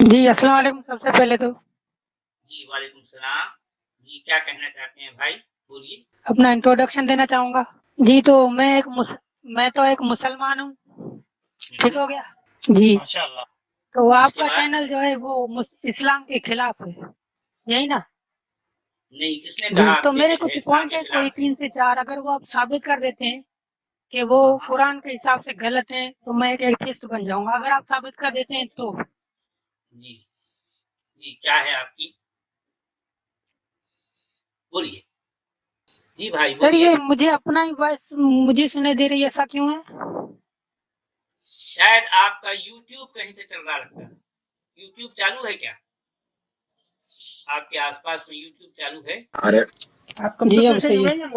جی السلام علیکم سب سے پہلے تو جی وعلیکم السلام. جی کیا کہنا چاہتے ہیں بھائی؟ بولیے. اپنا انٹروڈکشن دینا چاہوں گا. جی تو میں تو ایک مسلمان ہوں. ٹھیک ہو گیا جی. ماشاء اللہ. تو اس آپ کے کا بعد چینل جو ہے وہ اسلام کے خلاف ہے یہی نا؟ نہیں، کس نے جی کہا تو کہ میرے جو ہے کچھ اسلام پوائنٹ کے ہے خلاف کوئی ہے؟ 3 سے 4 اگر وہ آپ ثابت کر دیتے ہیں کہ وہ ہاں ہاں. قرآن کے حساب سے غلط ہیں تو میں ایک ایتھیسٹ بن جاؤں گا. اگر آپ ثابت کر دیتے ہیں تو جی جی کیا ہے آپ کی؟ بولیے. جی بھائی سر بولیے. یہ مجھے اپنا ہی وائس مجھے سنے دے رہی ہے، ایسا کیوں ہے؟ شاید آپ کا یوٹیوب کہیں سے چل رہا لگتا ہے. یوٹیوب چالو ہے کیا؟ آپ کے آس پاس میں یوٹیوب چالو ہے؟ ارے آپ کمپیوٹر سے جڑے ہیں؟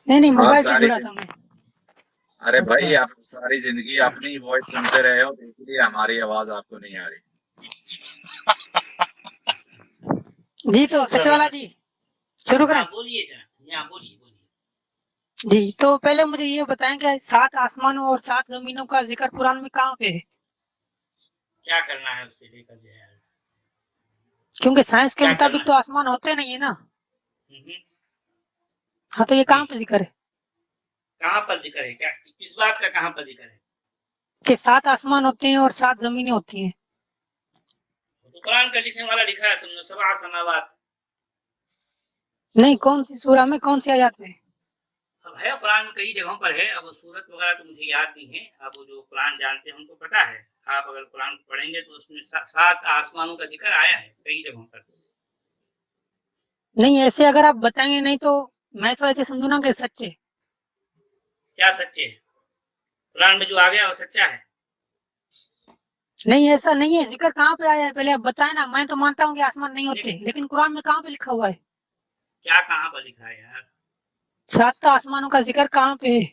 نہیں آپ موبائل سے ساری جڑا تھا میں. ارے بھائی آپ ساری زندگی اپنی وائس سنتے رہے ہو، اس لیے ہماری آواز آپ کو نہیں آ رہی. جی تو سچ والا جی شروع کریں. ہاں بولیے جناب. ہاں بولیے بولیے. جی تو پہلے مجھے یہ بتائیں کہ 7 آسمانوں اور 7 زمینوں کا ذکر قرآن میں کہاں پہ ہے؟ کیا کرنا ہے اس سے لے کر جو ہے؟ کیونکہ سائنس کے کیا کرنا مطابق تو ہے؟ آسمان ہوتے نہیں ہے نا. ہوں. ہاں تو یہ جی کہاں پہ ذکر ہے کہاں پر ذکر ہے؟ کیا کس بات کا کہاں پر ذکر ہے؟ کہ 7 آسمان ہوتے ہیں اور 7 زمینیں ہوتی ہیں؟ تو قرآن کا لکھنے والا لکھا ہے سبع سماوات. نہیں کون سی سورہ میں کون سی آیات میں؟ اب ہے قرآن میں کئی جگہوں پر ہے. اب سورت وغیرہ تو مجھے یاد نہیں ہے. اب جو قرآن جانتے ہیں ان کو پتا ہے. آپ اگر قرآن پڑھیں گے تو اس میں 7 آسمانوں کا ذکر آیا ہے کئی جگہوں پر. نہیں ایسے اگر آپ بتائیں گے نہیں تو میں تو ایسے سمجھوں نا کہ سچے. کیا سچے ہے؟ قرآن میں جو آ گیا وہ سچا ہے. نہیں ایسا نہیں ہے. ذکر کہاں پہ آیا ہے پہلے آپ بتائیں نا. میں تو مانتا ہوں کہ آسمان نہیں ہوتے لیکن قرآن میں کہاں پہ لکھا ہوا ہے؟ کیا کہاں پر لکھا ہے یار؟ 7 آسمانوں کا ذکر کہاں پہ ہے؟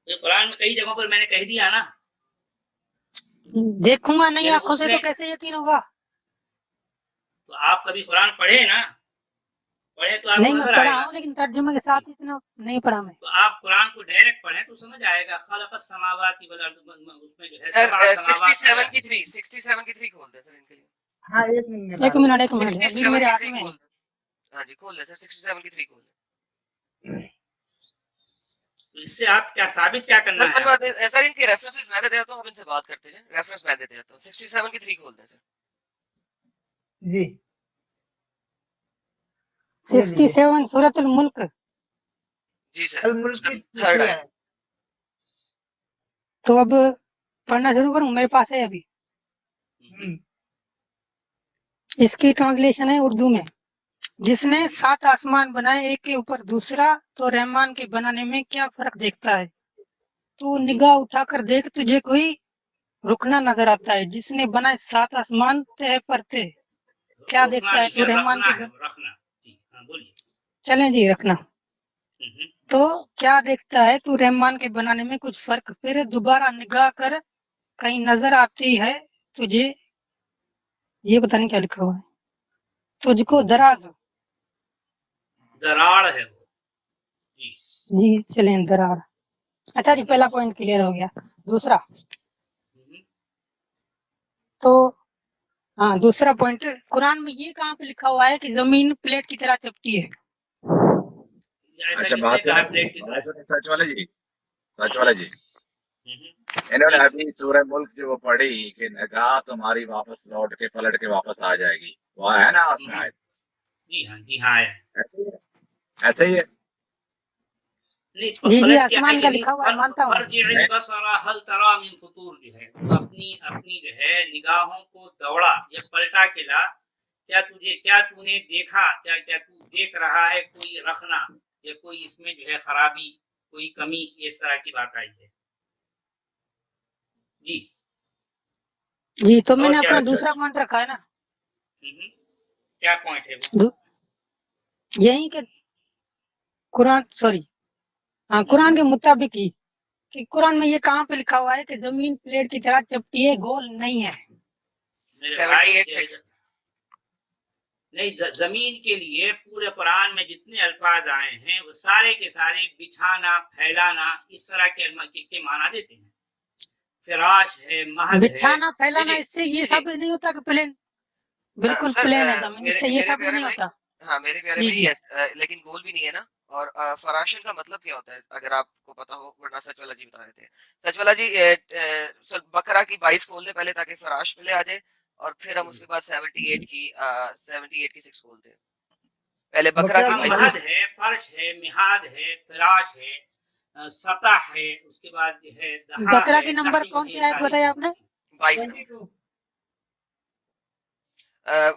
یہ قرآن میں کئی جگہوں پر میں نے کہہ دیا نا. دیکھوں گا نہیں یعنی آنکھوں اس سے نے تو کیسے یقین ہوگا؟ تو آپ کبھی قرآن پڑھے نا؟ پڑھے تو آپ کو نہیں میں نظر پڑھا آئے گا. ہوں لیکن ترجمے کے ساتھ اتنا نہیں پڑھا میں. تو آپ قرآن کو ڈائریکٹ پڑھیں تو سمجھ آئے گا. خلق السماوات والارض اس میں جو ہے سبع سماوات آیا ہے. 67 کی 3 کھول دے سر ان کے لیے. ہاں ایک منٹ ابھی میرے ہاتھ میں ہے. ہاں جی کھول لے سر 67 کی 3 کھول لے. تو اس سے آپ کیا ثابت کیا کرنا ہے؟ کوئی بات نہیں سر، ان کے ریفرنسز میں دے دیتا ہوں، ہم ان سے بات کرتے ہیں. ریفرنس میں دے دیتا ہوں. 67 کی 3 کھول دیں سر. جی 67 سورۃ الملک. جی سر اس کا تھرڈ ہے. تو اب پڑھنا شروع کروں؟ میرے پاس ہے ابھی. اس کی ٹرانسلیشن ہے اردو میں. جس نے 7 آسمان بنائے ایک کے اوپر دوسرا تو رحمان کے بنانے میں کیا فرق دیکھتا ہے؟ تو نگاہ اٹھا کر دیکھ تجھے کوئی رکنا نظر آتا ہے. جس نے بنائے 7 آسمان تہ پر تہ کیا رکنا دیکھتا ہے نہیں تو ہے، رحمان رکھنا کے ہے. رکھنا. جی ہاں بولیے. چلیں جی رکھنا. تو کیا دیکھتا ہے تو رحمان کے بنانے میں کچھ فرق. پھر دوبارہ نگاہ کر کہیں نظر آتی ہے تجھے. یہ پتہ نہیں کیا لکھا ہوا ہے. تجھ کو دراز. دراڑ ہے وہ. جی جی چلیں دراڑ. اچھا جی پہلا پوائنٹ کلیئر ہو گیا. دوسرا تو ہاں دوسرا پوائنٹ قرآن میں یہ کہاں پہ لکھا ہوا ہے کہ زمین پلیٹ کی طرح چپٹی ہے؟ ایسا اچھا کس نے بات کہا پلیٹ کی طرح؟ سچ والا جی. سچ والا جی انہوں نے ابھی سورہ ملک جو وہ پڑھی کہ نگاہ تمہاری واپس لوٹ کے پلٹ کے واپس آ جائے گی، وہ ہے نا اس میں آئے. جی ہاں جی ہاں ہے. ایسے ہی ہے. جی جی پلٹ کے آسمان آئیے کا نہیں. لکھا ہوا ہے مانتا ہوں. فرجع البصر هل ترى من فطور جو ہے تو اپنی جو ہے نگاہوں کو دوڑا یا پلٹا کے لا. کیا تو نے دیکھا؟ کیا تو دیکھ رہا ہے کوئی رخنا یا کوئی اس میں جو ہے خرابی، کوئی کمی، اس طرح کی بات آئی ہے. جی جی تو میں اور نے کیا اپنا رکھا؟ دوسرا پوائنٹ رکھا ہے نا. کیا پوائنٹ ہے وہ؟ یہی کہ قرآن کے مطابق ہی کہ قرآن میں یہ کہاں پہ لکھا ہوا ہے کہ زمین پلیٹ کی طرح چپٹی ہے، گول نہیں ہے. میرے بھائی نہیں، زمین کے لیے پورے قرآن میں جتنے الفاظ آئے ہیں وہ سارے کے سارے بچھانا، پھیلانا، اس طرح کے معنی دیتے ہیں. फिराश है, महद है। बिछाना फैलाना, जी, इससे ये जी। साबित नहीं होता कि प्लेन बिल्कुल सर प्लेन है जमीन, मेरे इससे ये मेरे साबित प्यारे नहीं भाई, होता। हाँ मेरे प्यारे जी भाई, जी। यस, लेकिन गोल भी नहीं है ना। और फराशन का मतलब क्या होता है अगर आपको पता हो, वरना सच वाला जी बता रहे थे। सच वाला जी, सर बकरा की 22 खोल दे पहले ताकि फराश पहले आ जाए, और फिर हम उसके बाद 78 की 6 खोलते हैं। पहले बकरा की हाँ, 22 महद है, फर्श है, मिहाद है, फिराश है, सतह है, उसके बाद जो है दहा बकरा है, की नंबर दही कौन है, सी आयत सारी बताई आपने? 22 नंबर।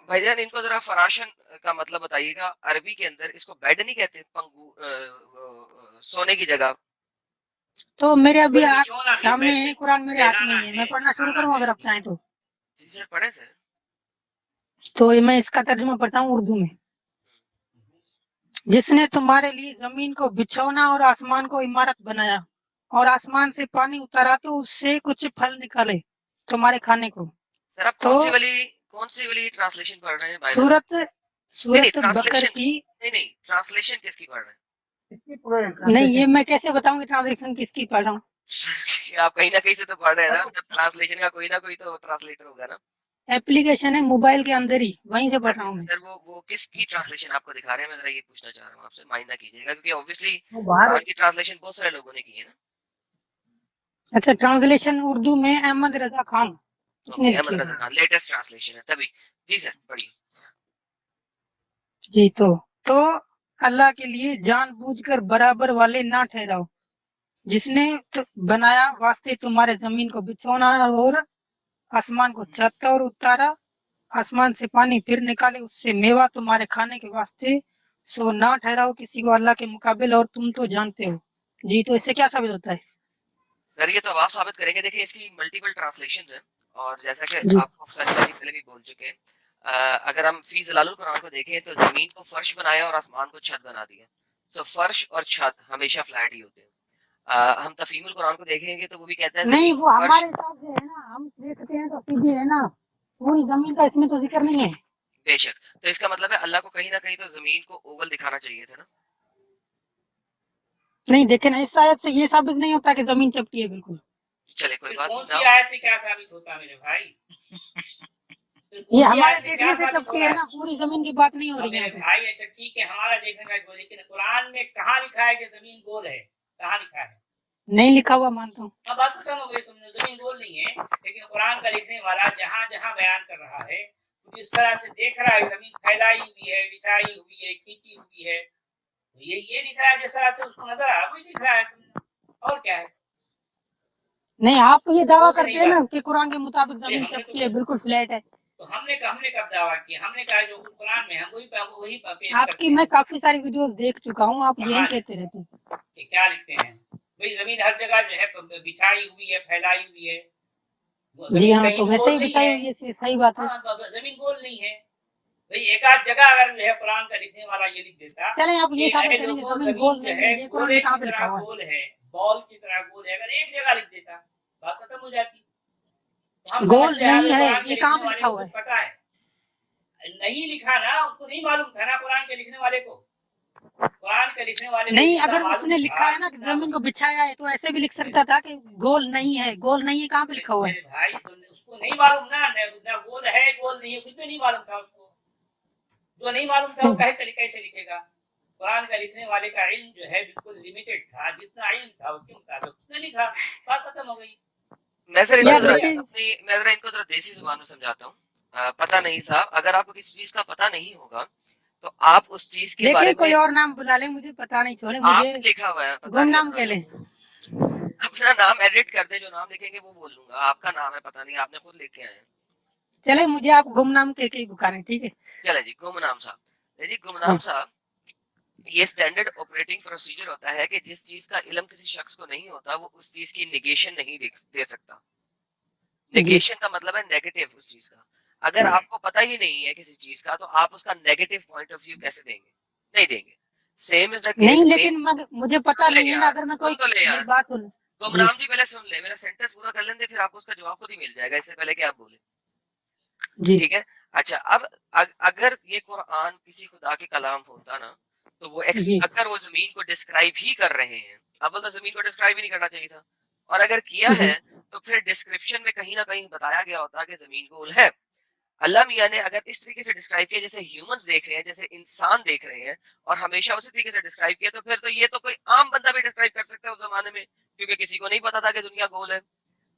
भाईजान इनको जरा फराशन का मतलब बताइएगा। अरबी के अंदर इसको बेड नहीं कहते, पंगू सोने की जगह। तो मेरे अभी कोई बिछोना भी, सामने है, कुरान मेरे हाथ में फैलाना ही है, मैं है, पढ़ना शुरू बिछाना करूँ है। अगर आप चाहें तो। जी सर, पढ़े सर। तो मैं इसका तर्जुमा पढ़ता हूँ उर्दू में। जिसने तुम्हारे लिए जमीन को बिछौना और आसमान को इमारत बनाया, और आसमान से पानी उतारा तो उससे कुछ फल निकाले तुम्हारे खाने को। सर आप तो कौन सी वाली ट्रांसलेशन पढ़ रहे हैं भाई? सूरत नहीं सूरत बकर ट्रांसलेशन की। नहीं, ट्रांसलेशन किसकी पढ़ रहे हैं? नहीं, ये मैं कैसे बताऊं कि ट्रांसलेशन किसकी पढ़ रहा हूँ? आप कहीं ना कहीं से तो पढ़ रहे हैं ना, उसका ट्रांसलेशन का कोई ना कोई तो ट्रांसलेटर होगा ना। एप्लीकेशन है मोबाइल के अंदर ही, वहीं से पढ़ रहा हूँ मैं। सर वो किसकी ट्रांसलेशन आपको दिखा रहे हैं? मैं जरा ये पूछना चाह रहा हूँ आपसे, माइंड ना कीजिएगा, क्योंकि ऑब्वियसली कुरान की ट्रांसलेशन बहुत सारे लोगों ने की है ना। अच्छा, ट्रांसलेशन उर्दू में अहमद रजा खान उसने ओके, लिखी अहमद है। रजा खान लेटेस्ट ट्रांसलेशन है तभी। जी सर पढ़िए। जी, तो अल्लाह के लिए जानबूझकर बराबर वाले ना ठहराओ, जिसने बनाया वास्ते तुम्हारे जमीन को बिछौना और आसमान को छत और उतारा, आसमान से पानी फिर निकाले उससे मेवा तुम्हारे खाने के वास्ते, सो ना ठहराओ किसी को अल्लाह के मुकाबिल, और तुम तो जानते हो। जी, तो इससे क्या साबित होता है? सर ये तो अब आप साबित करेंगे। देखिए इसकी मल्टीपल ट्रांसलेशंस हैं, और जैसा कि जी आपको सचिन जी पहले भी बोल चुके हैं, अगर हम फी जलालुल कुरान को देखें तो जमीन को फर्श बनाया और आसमान को छत बना दिया। सो फर्श और छत हमेशा फ्लैट ही होते हैं। हम तफहीमुल कुरान को देखेंगे तो वो भी कहता है नहीं, जमीन वो को फर्श। हमारे हिसाब से है ना, हम देखते हैं तो सीधी है ना, पूरी जमीन का इसमें तो जिक्र नहीं है। बेशक, तो इसका मतलब है अल्लाह को कहीं ना कहीं तो जमीन को ओवल दिखाना चाहिए था ना। नहीं, देखे ना, इस आयत से ये साबित नहीं होता कि जमीन चपटी है बिल्कुल। चले कोई बात कौन नहीं सी ना। आयत से क्या साबित होता मेरे भाई? ये कौन सी हमारे आयत से देखने क्या से साबित हो चपटी रहा है है? ना, पूरी जमीन की बात नहीं हो अब रही है मेरे यहाँ पे। भाई अच्छा ठीक है, हमारा देखने का जो, लेकिन कुरान में कहाँ लिखा है कि जमीन गोल है? कहाँ लिखा है? नहीं लिखा हुआ मानता हूँ। अब बात खत्म हो गई, समझो जमीन गोल नहीं है। लेकिन कुरान का लिखने वाला जहाँ जहाँ बयान कर रहा है, तो जिस तरह से देख रहा है जमीन फैलाई हुई है, बिछाई हुई है, खींची हुई है, तो ये लिख रहा है जिस तरह से उसको नजर आ रहा है वही लिख रहा है, और क्या है? नहीं, आप ये दावा कौन सी नई करते हैं ना बात? कि कुरान के मुताबिक जमीन हमने चपटी है, तो बिल्कुल फ्लैट है। हमने कब दावा किया? हमने कहा जो कुरान में हम वही पेश आपकी करते हैं। मैं काफी सारी वीडियोस देख चुका हूँ, आप यही कहाँ कहते रहते हैं। कि क्या लिखते हैं? भाई जमीन हर जगह जो है बिछाई हुई है, फैलाई हुई है, जी जमीन हाँ, कहीं तो भी वैसे गोल ही नहीं बिछाई है। हुई है, सही बात है। हाँ, जमीन गोल नहीं है। भाई एक आध जगह अगर जो है कुरान का लिखने वाला ये लिख देता चले आप ये कि साबित ऐ करेंगे लोगों जमीन गोल जमीन जो नहीं है है, ये कुरान गोले में कहाँ की पे लिखा तरह हुआ है? गोल है, बॉल की तरह गोल है, अगर एक जगह लिख देता बात खत्म हो जाती। तो हम गोल समझते हैं नहीं है, कुरान के ये कहाँ लिखने पे वाले लिखा को हुआ कुछ है? पता है। नहीं लिखा ना, उसको नहीं मालूम था ना कुरान के लिखने वाले को। कुरान के लिखने वाले को नहीं, जितना अगर मालूम उसने था, लिखा है ना कि जितना जमीन को बिछाया है, तो ऐसे भी लिख सकता था कि गोल नहीं है। गोल नहीं है कहाँ पे लिखा हुआ है? मेरे भाई, तो उसको नहीं मालूम ना गोल है गोल नहीं है, कुछ भी नहीं मालूम था उसको। जो नहीं मालूम था वो कैसे लिखेगा? कुरान का लिखने वाले का इल्म जो है बिल्कुल लिमिटेड था, जितना इल्म था उसके मुताबिक उसने लिखा, बात खत्म हो गई। मैं सर यार मैं देखिए, जरा इनको जरा देसी जुबान में समझाता हूँ। पता नहीं साहब, अगर आपको किसी चीज का पता नहीं होगा तो आप उस चीज के देखिए बारे कोई में, और नाम बुला ले, मुझे पता नहीं, छोड़े मुझे आपने लिखा हुआ है पता नहीं गुमनाम अपना कह ले। अपना नाम एडिट कर दे, जो नाम लिखेंगे वो बोल लूंगा। आपका नाम है पता नहीं, आपने खुद लिख के आए हैं। चले मुझे आप गुमनाम कह के ही पुकारें, ठीक है? चले जी गुमनाम साहब। जी गुमनाम हाँ। साहब, ये स्टैंडर्ड ऑपरेटिंग प्रोसीजर होता है कि जिस चीज का इल्म किसी शख्स को नहीं होता वो उस चीज की नेगेशन नहीं दे सकता। जी नेगेशन का मतलब है नेगेटिव उस चीज का। अगर आपको पता ही नहीं है किसी चीज का तो आप उसका नेगेटिव पॉइंट ऑफ व्यू कैसे देंगे? नहीं देंगे। Same is the case. नहीं, लेकिन मुझे पता सुन ले नहीं है ना, यार, अगर मैं सुन कोई तो ले मेरी यार। बात सुन। जी गुमनाम जी पहले सुन ले, मेरा सेंटेंस पूरा कर लेंगे, फिर आपको उसका जवाब खुद ही मिल जाएगा, इससे पहले कि आप बोले। जी ठीक है। अच्छा, अब अगर ये कुरान किसी खुदा के कलाम होता ना तो वो जी अगर वो जमीन को डिस्क्राइब ही कर रहे हैं, अब तो जमीन को डिस्क्राइब ही नहीं करना चाहिए था। اور اگر کیا ہے تو پھر ڈسکرپشن میں کہیں نہ کہیں بتایا گیا ہوتا کہ زمین گول ہے. اللہ میاں نے اگر اس طریقے سے ڈسکرائب کیا جیسے ہیومنز دیکھ رہے ہیں, جیسے انسان دیکھ رہے ہیں, اور ہمیشہ اسی طریقے سے ڈسکرائب کیا, تو پھر تو یہ تو کوئی عام بندہ بھی ڈسکرائب کر سکتا ہے اس زمانے میں, کیونکہ کسی کو نہیں پتا تھا کہ دنیا گول ہے.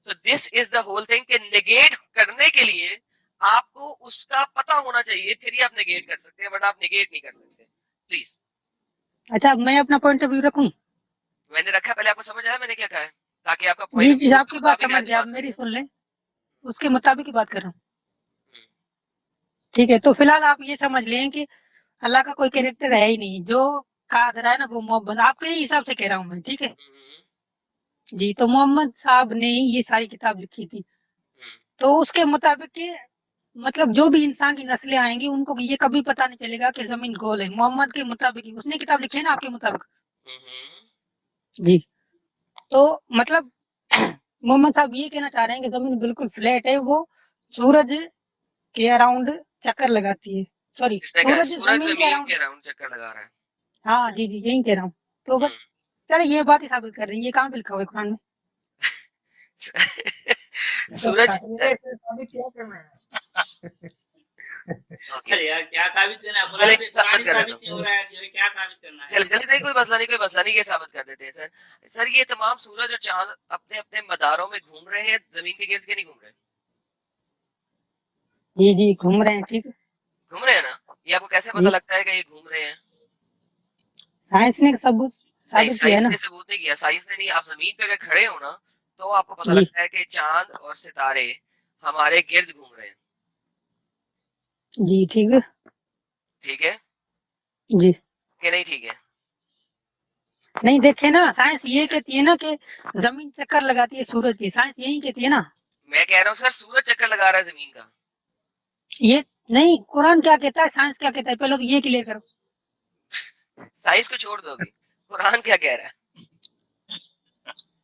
So this is the whole thing کہ نیگیٹ کرنے کے لیے آپ کو اس کا پتا ہونا چاہیے, پھر ہی آپ نیگیٹ کر سکتے ہیں, ورنہ آپ نیگیٹ نہیں کر سکتے. پلیز. اچھا میں اپنا پوائنٹ آف ویو رکھوں؟ میں نے رکھا, پہلے آپ کو سمجھ آیا میں نے کیا کہا ہے, تاکہ آپ کا جی پوائنٹ آف جی ویو آپ کی بات سمجھ گیا, آپ میری سن لیں, اس کے مطابق ہی بات کر رہا ہوں. ٹھیک ہے, تو فی الحال آپ یہ سمجھ لیں کہ اللہ کا کوئی کریکٹر ہے ہی نہیں, جو کہا جا رہا ہے نا وہ محمد, آپ کے ہی حساب سے کہہ رہا ہوں میں, ٹھیک ہے جی. تو محمد صاحب نے ہی یہ ساری کتاب لکھی تھی, تو اس کے مطابق کہ مطلب جو بھی انسان کی نسلیں آئیں گی ان کو یہ کبھی پتہ نہیں چلے گا کہ زمین گول ہے. محمد کے مطابق, اس نے کتاب لکھی ہے نا آپ کے مطابق. جی تو مطلب محمد صاحب یہ کہنا چاہ رہے ہیں کہ زمین بالکل فلیٹ ہے, وہ سورج کے اراؤنڈ چکر لگاتی ہے. سوری, سورج زمین کے اراؤنڈ چکر لگا رہا ہے. ہاں جی جی یہی کہہ رہا ہوں. تو بس چلے یہ بات ہی ثابت کر رہی ہیں, یہ کہاں پہ لکھا ہوا ہے قرآن میں؟ سورج کیا ثابت کرنا ہے؟ قرآن سے ثابت نہیں ہو رہا ہے, کیا ثابت کرنا ہے؟ چلے نہیں, کوئی مسئلہ نہیں, کوئی مسئلہ نہیں, یہ ثابت کر دیتے ہیں سر. سر یہ تمام سورج اور چاند اپنے اپنے مداروں میں گھوم رہے ہیں, زمین کے گرد کے نہیں گھوم رہے؟ جی جی گھوم رہے ہیں, ٹھیک ہے گھوم رہے ہیں نا. یہ آپ کو کیسے پتا لگتا ہے کہ یہ گھوم رہے ہیں؟ سائنس نے ثبوت نہیں, ثابت کیا ہے سائنس نا. نے ثبوت نہیں کیا, سائنس نے نہیں. آپ زمین پہ اگر کھڑے ہو نا تو آپ کو پتا جی لگتا ہے کہ چاند اور ستارے ہمارے گرد گھوم رہے ہیں. جی ٹھیک ہے. ٹھیک ہے جی کہ نہیں ٹھیک ہے؟ نہیں دیکھے نا, سائنس یہ کہتی ہے نا کہ زمین چکر لگاتی ہے سورج کی, سائنس یہی کہتی ہے نا. میں کہہ رہا ہوں سر سورج چکر لگا رہا ہے زمین کا. یہ نہیں, قرآن کیا کہتا ہے, سائنس کیا کہتا ہے, پہلے تو یہ کلیئر کرو. سائنس کو چھوڑ دو ابھی, قرآن کیا کہہ رہا ہے؟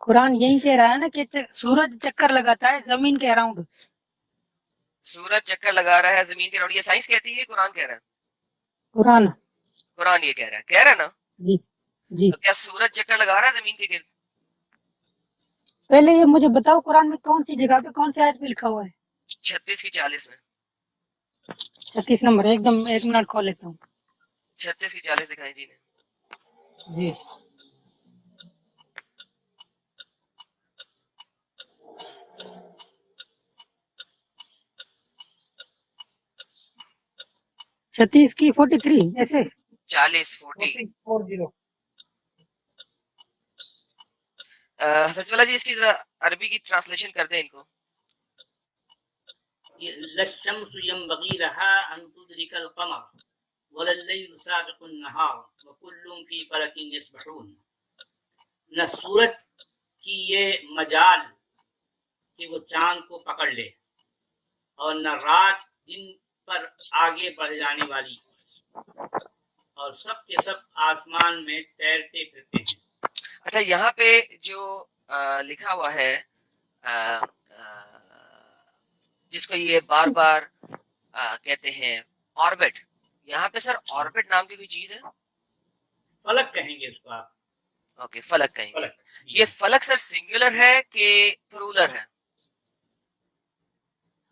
قرآن یہی کہہ رہا ہے نا کہ سورج چکر لگاتا ہے زمین کے اراؤنڈ. سورج چکر لگا رہا ہے زمین کے اراؤنڈ, یہ سائنس کہتی ہے, قرآن کہہ رہا ہے؟ قرآن. قرآن یہ کہہ رہا ہے نا. جی جی. تو کیا سورج چکر لگا رہا ہے زمین کے گرد؟ پہلے یہ مجھے بتاؤ قرآن میں کون سی جگہ پہ کون سی آیت پہ لکھا ہوا ہے؟ 36 کی 40 میں. 36 نمبر, ایک دم ایک منٹ کھول لیتا ہوں. 36 کی 40 دکھائیں جی نے. جی چھتیس کی 43 ایسے 40 سچ والا جی اس کی ذرا عربی کی ٹرانسلیشن کر دیں ان کو. للشمس ينبغي لها أن تدرك القمر ولا الليل سابق النهار وكل في فلك يسبحون. نہ سورج کی یہ مجال کہ وہ چاند کو پکڑ لے, اور نہ رات دن پر آگے بڑھ جانے والی, اور سب کے سب آسمان میں تیرتے پھرتے ہیں. اچھا یہاں پہ جو لکھا ہوا ہے جس کو یہ بار بار کہتے ہیں آربٹ, یہاں پہ سر آربٹ نام کی کوئی چیز ہے؟ فلک کہیں گے اس کو آپ. اوکے فلک کہیں گے. یہ فلک سر سنگولر ہے کہ پلورل ہے؟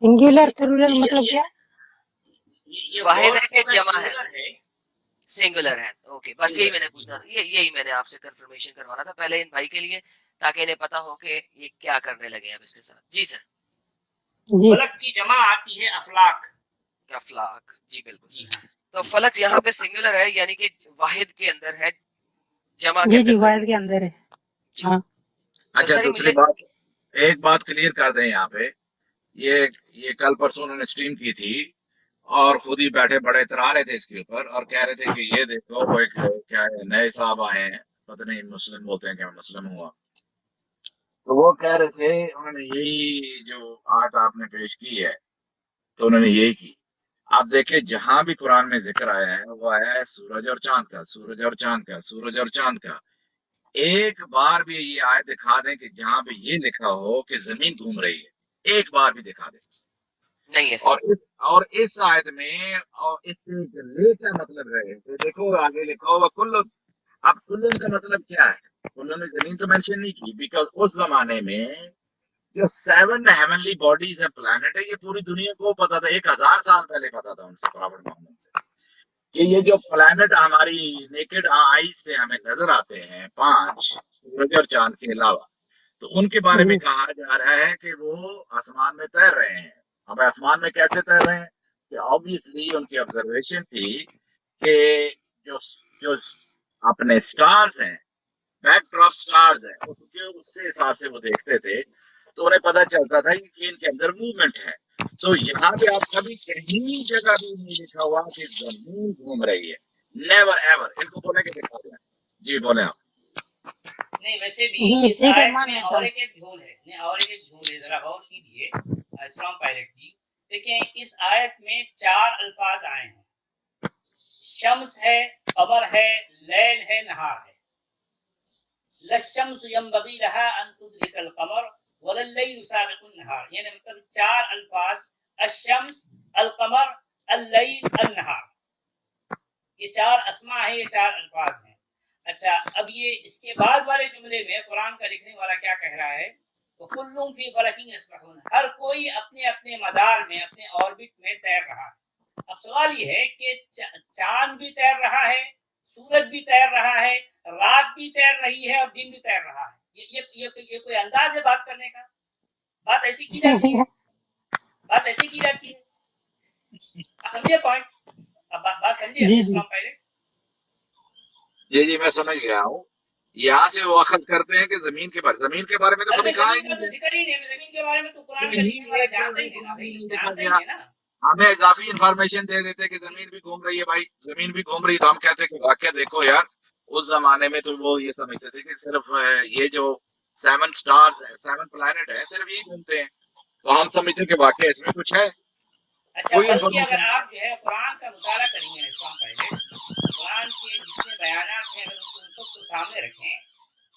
سنگولر پلورل مطلب کیا؟ واحد ہے کہ جمع ہے؟ سنگولر ہے. اوکے بس یہی میں نے پوچھنا تھا, یہی میں نے آپ سے کنفرمیشن کروانا تھا پہلے ان بھائی کے لیے, تاکہ انہیں پتا ہو کہ یہ کیا کرنے لگے اب اس کے ساتھ. جی سر. فلک کی جمع آتی ہے افلاک. افلاک, جی بالکل. تو فلک یہاں پہ سنگولر ہے, یعنی کہ واحد کے اندر ہے, جمع کے اندر. جی واحد کے اندر ہے. ہاں اچھا دوسری بات, ایک بات کلیئر کر دیں یہاں پہ, یہ کل پرسوں انہوں نے اسٹریم کی تھی اور خود ہی بیٹھے بڑے اترا رہے تھے اس کے اوپر, اور کہہ رہے تھے کہ یہ دیکھو وہ ایک کیا ہے نئے صاحب آئے ہیں, پتہ نہیں مسلم بولتے ہیں کہ مسلم ہوا, تو وہ کہہ رہے تھے انہوں نے یہی جو آیت آپ نے پیش کی ہے تو انہوں نے یہی کی. آپ دیکھیں جہاں بھی قرآن میں ذکر آیا ہے وہ آیا ہے سورج اور چاند کا, سورج اور چاند کا, سورج اور چاند کا. ایک بار بھی یہ آیت دکھا دیں کہ جہاں پہ یہ لکھا ہو کہ زمین گھوم رہی ہے, ایک بار بھی دکھا دیں. نہیں ہے اور اس آیت میں اور اس سے لے کا مطلب رہے تو دیکھو آگے لکھو وہ کل अब कुल्लन का मतलब क्या है? कुल्लन ने जमीन तो मेंशन नहीं की, बिकॉज उस जमाने में जो 7 हेवनली बॉडीज है, प्लैनेट है, ये पूरी दुनिया को पता था, 1000 साल पहले पता था उनसे, प्रॉफेट मोहम्मद से, कि ये जो प्लैनेट हमारी नेकेड आई से हमें नजर आते हैं 5, सूरज और चांद के अलावा, तो उनके बारे में जी कहा जा रहा है कि वो आसमान में तैर रहे हैं। अब आसमान में कैसे तैर रहे हैं? कि ऑब्वियसली उनकी ऑब्जर्वेशन थी कि जो जो अपने स्टार्स हैं, बैकड्रॉप स्टार्स हैं, उससे हिसाब से वो देखते थे, तो उन्हें पता चलता था कि इनके अंदर मूवमेंट है। तो यहाँ पे आप कभी कहीं जगह भी नहीं लिखा हुआ कि जमीन घूम रही है, नेवर एवर। इनको बोले कि दिखा दें। जी बोले आप। नहीं, वैसे भी जी इस ठीक है, आयत मान में लेता और हूँ। एक झोल है, नहीं और एक झोल है, जरा गौर कीजिए इस्लाम पायलट जी। देखिए इस आयत में 4 अल्फाज आए हैं, शम्स है, कमर है, लैल है, नहार है। लशम्स यंबगी लहा अन तुदरिकल कमर वलल्लैलु साबिकुन नहार, यानी मतलब 4 अल्फाज, अशम्स, अलकमर, अल्लैल, अन्नहार, ये 4 अस्मा है, ये 4 अल्फाज हैं। अच्छा, अब ये इसके बाद वाले जुमले में कुरान का लिखने वाला क्या कह रहा है? तो कुल्लुम फी फलकिन यस्बहून, हर कोई अपने अपने मदार में, अपने ऑर्बिट में तैर रहा है। अब सवाल ये है कि चांद भी तैर रहा है, सूरज भी तैर रहा है, रात भी तैर रही है और दिन भी तैर रहा है। ये कोई अंदाज है बात करने का? बात ऐसी की जाती है, बात ऐसी की जाती है। समझिए पॉइंट, अब बात समझिए जी इस्लाम जी पहले। जी मैं समझ गया हूँ। यहाँ से वो अखज करते हैं कि जमीन के बारे में तो अरे कभी भाई कहा ही जमीन का नहीं तो है। जिक्र ही नहीं है, जमीन के बारे में तो कुरान का कहीं लिखने वाला एक जानता जगह ही है ना कुरान में भाई, नहीं लिखा जानता गया। ही है ना। हमें इजाफी इंफॉर्मेशन दे देते कि जमीन भी घूम रही है। भाई जमीन भी घूम रही है तो हम कहते हैं कि वाकया देखो यार, उस जमाने में तो वो ये समझते थे कि सिर्फ ये जो 7 स्टार्स है, 7 प्लैनेट है, सिर्फ यही घूमते हैं। तो हम समझते हैं कि वाकया इसमें कुछ है, अच्छा, कोई बल्कि अगर इंफॉर्मेशन नहीं है। आप जो है कुरान का मुताला करेंगे इस्लाम पहले, कुरान के जितने बयानात हैं अगर उनको उन सबको सामने रखें,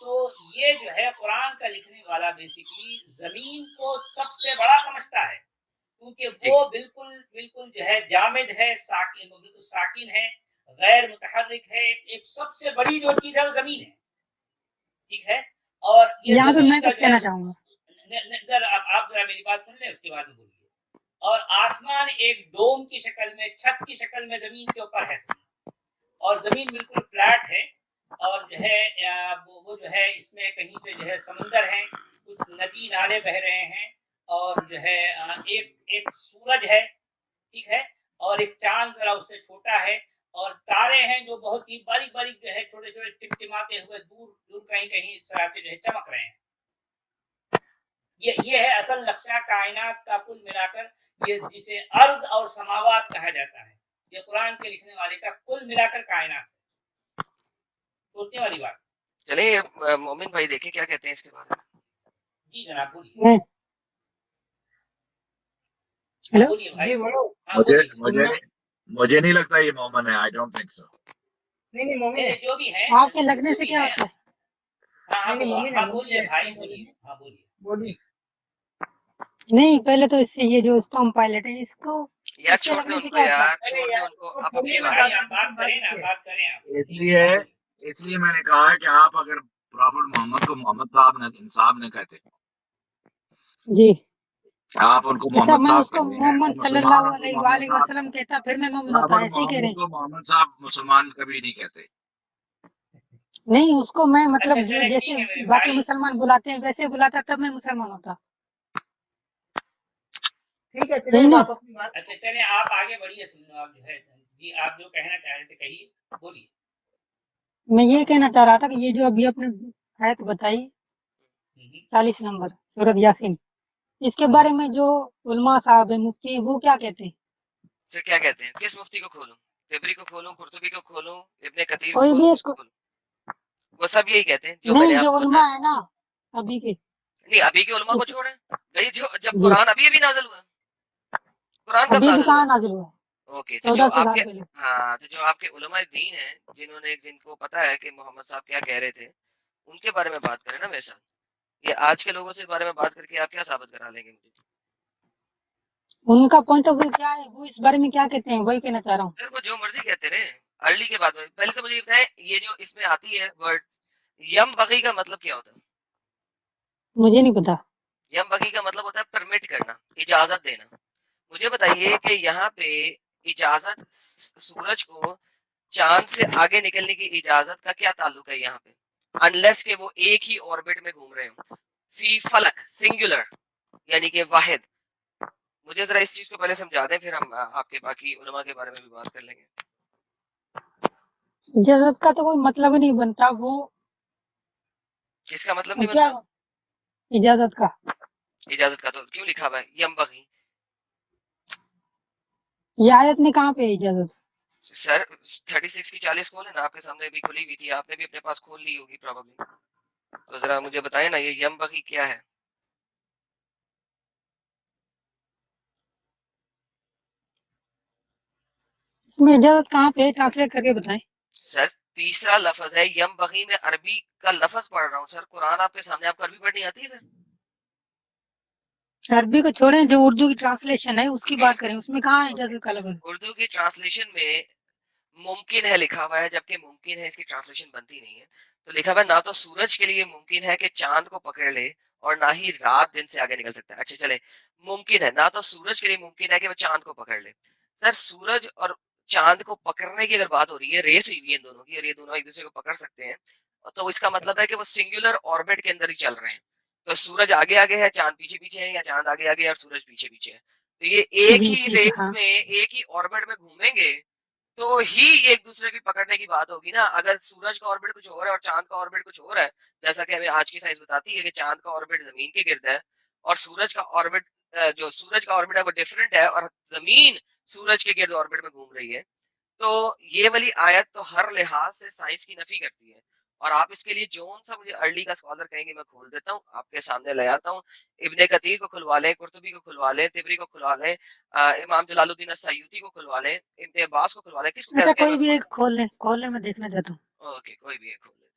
तो ये जो है कुरान का लिखने वाला बेसिकली जमीन को सबसे बड़ा समझता है, क्योंकि जी वो बिल्कुल बिल्कुल जो है जामिद है, साकिन, बिल्कुल साकिन है, गैर मुतहर्रिक है। एक सबसे बड़ी जो चीज है वो जमीन है, ठीक है। और ये यहाँ पे जमीन मैं का कुछ जो है कहना चाहूंगा। जरा आप जरा मेरी बात सुन लें, उसके बाद में बोलिए। और आसमान एक डोम की शक्ल में, छत की शक्ल में जमीन के ऊपर है, और जमीन बिल्कुल फ्लैट है। और जो है वो जो है इसमें कहीं से जो है समंदर है, कुछ नदी नाले बह रहे हैं, और जो है एक एक सूरज है, ठीक है, और एक चांद जरा उससे छोटा है, और तारे हैं जो बहुत ही बारीक बारीक जो है छोटे छोटे टिमटिमाते हुए दूर दूर कहीं कहीं इस तरह से जो है चमक रहे हैं। ये है असल नक्शा कायनात का कुल मिलाकर, ये जिसे अर्द और समावात कहा जाता है। ये कुरान के लिखने वाले का कुल मिलाकर कायनात है। सोचने वाली बात। चलिए मोमिन भाई देखें क्या कहते हैं इसके बारे में। जी जनाब बोलिए। मैं हाँ हेलो बोलिए भाई। हाँ मुझे बोलिए। मुझे मुझे नहीं लगता ये मोमन है। I don't think so. नहीं मोमिन है, जो भी है, आपके लगने जो से भी क्या है। होता है? हाँ बोलिए भाई, बोलिए। हाँ बोलिए। नहीं, पहले तो इससे ये जो स्टॉर्म पायलट है इसको, यार इसके छोड़ दे लगने से उनको, क्या होता है? यार छोड़ दे उनको, आप अपनी बात भाई आप बात करें ना, बात करें आप। इसलिए इसलिए मैंने कहा है कि आप अगर प्रॉफेट मोहम्मद को मोहम्मद साहब ने कहते, जी आप उनको अच्छा, मोहम्मद मैं साहब उसको कहें, और मोहम्मद मुसलमान सल्लल्लाहु उनको अलैहि मोहम्मद साहब, वसल्लम कहता फिर मैं मोमिन होता, प्रॉफेट ऐसे ही कह रहे मोहम्मद हैं? को मोहम्मद साहब मुसलमान कभी नहीं कहते। नहीं, उसको मैं अच्छा मतलब जो चले, ठीक जैसे है मेरे बाकी भाई। मुसलमान बुलाते हैं वैसे बुलाता तब मैं मुसलमान होता। ठीक है यही ना? अच्छा चले, आप आगे बढ़िए, सुनो आप जो है जी, आप जो कहना चाह रहे थे कहिए, बोलिए। मैं ये कहना चाह रहा था कि ये जो अभी आपने आयत बताई 40 नंबर सूरत यासीन, इसके बारे में जो उलमा साहब है, मुफ्ती, वो क्या कहते हैं? से क्या कहते हैं? किस मुफ्ती को खोलूं? तिबरी को खोलूं, कुर्तुबी को खोलूं, इब्ने कतीर को कोई खोलूं, भी किसको एक, खोलूं? वो सब यही कहते हैं जो मैंने नहीं जो आपको उलमा बताया। है ना अभी के, नहीं अभी के उलमा को छोड़े भाई, जो जब जी कुरान अभी नाजिल हुआ, कुरान कब अभी नाजिल हुआ? कहाँ नाजिल हुआ है? ओके, तो जो 1400 आपके, साल पहले। हाँ, तो जो आपके उलमा दीन है, जिन्होंने, जिनको पता है कि मोहम्मद साहब क्या कह रहे थे, उनके बारे में बात करें ना मेरे साथ। ये आज के लोगों से बारे में बात करके आप क्या साबित करा लेंगे मुझे? उनका पॉइंट ऑफ व्यू क्या है, वो इस बारे में क्या कहते हैं, वही कहना चाह रहा हूँ। फिर वो जो मर्जी कहते रहे, ارلی کے بعد میں پہلے تو مجھے یہ بتائیں یہ جو اس میں آتی ہے ورڈ یم بغی کا مطلب کیا ہوتا ہے؟ مجھے نہیں پتا. یم بغی کا مطلب ہوتا ہے پرمٹ کرنا، اجازت دینا. مجھے بتائیے کہ یہاں پہ اجازت سورج کو چاند سے آگے نکلنے کی اجازت کا کیا تعلق ہے یہاں پہ؟ انلیس کہ وہ ایک ہی اوربٹ میں گھوم رہے ہوں فی فلک سنگولر یعنی کہ واحد. مجھے ذرا اس چیز کو پہلے سمجھا دیں پھر ہم آپ کے باقی علماء کے بارے میں بھی بات کر لیں گے. اجازت کا تو کوئی مطلب ہی نہیں بنتا. وہ کس کا مطلب نہیں کیا بنتا؟ اجازت کا؟ اجازت کا تو کیوں لکھا ہوا ہے یم بغی؟ یہ آیت میں کہاں پہ ہے اجازت؟ سر 36 کی 40 کھول ہے نا آپ کے سامنے بھی کھلی ہوئی تھی، آپ نے بھی اپنے پاس کھول لی ہوگی پراببلی. تو ذرا مجھے بتائیں نا یہ یم بغی کیا ہے؟ اس میں اجازت کہاں پہ ہے؟ ٹرانسلیٹ کر کے بتائیں. سر تیسرا لفظ ہے یم بغی، میں عربی کا لفظ پڑھ رہا ہوں سر. قرآن آپ کے سامنے، آپ کو عربی پڑھنی آتی ہے سر؟ عربی کو چھوڑیں، جو اردو کی ٹرانسلیشن ہے اس کی بات کریں. اس میں کہاں ہے اجازت کا لفظ؟ اردو کی ٹرانسلیشن میں ممکن ہے لکھا ہوا ہے، جبکہ ممکن ہے اس کی ٹرانسلیشن بنتی نہیں ہے. تو لکھا ہوا ہے نہ تو سورج کے لیے ممکن ہے کہ چاند کو پکڑ لے اور نہ ہی رات دن سے آگے نکل سکتا ہے. اچھا چلے ممکن ہے، نہ تو سورج کے لیے ممکن ہے کہ وہ چاند کو پکڑ لے. سر سورج اور چاند کو پکڑنے کی اگر بات ہو رہی ہے، ریس ہوئی ہوئی ہے ان دونوں کی اور یہ دونوں ایک دوسرے کو پکڑ سکتے ہیں، تو اس کا مطلب ہے کہ وہ سنگولر آربٹ کے اندر ہی چل رہے ہیں. تو سورج آگے آگے ہے، چاند پیچھے پیچھے ہے، یا چاند آگے آگے ہے اور سورج پیچھے پیچھے ہے. تو یہ ایک جی ہی ٹھیک ہے. ریس ہاں میں ایک ہی آربٹ میں گھومیں گے تو ہی یہ ایک دوسرے کی پکڑنے کی بات ہوگی نا. اگر سورج کا آربٹ کچھ اور ہے اور چاند کا آربٹ کچھ اور ہے، جیسا کہ ہمیں آج کی سائنس بتاتی ہے کہ چاند کا آربٹ زمین کے گرد ہے اور سورج کا آربٹ جو سورج کا آربٹ ہے وہ ڈیفرنٹ ہے اور زمین سورج کے گرد آربٹ میں گھوم رہی ہے. تو یہ والی آیت تو ہر لحاظ سے سائنس کی نفی کرتی ہے. اور آپ اس کے لیے جون سا مجھے ارلی کا اسکالر کہیں گے میں کھول دیتا ہوں، آپ کے سامنے لے آتا ہوں. ابن کثیر کو کھلوا لیں، قرطبی کو کھلوا لیں، طبری کو کھلوا لیں، امام جلال الدین السیوطی کو کھلوا لیں، ابن عباس کو کھلوا لیں. کس کو اچھا کہتے ہیں کوئی میں بھی کھول ایک کھول لیں میں دیکھنا چاہتا ہوں. اوکے کوئی بھی ایک کھول لیتے.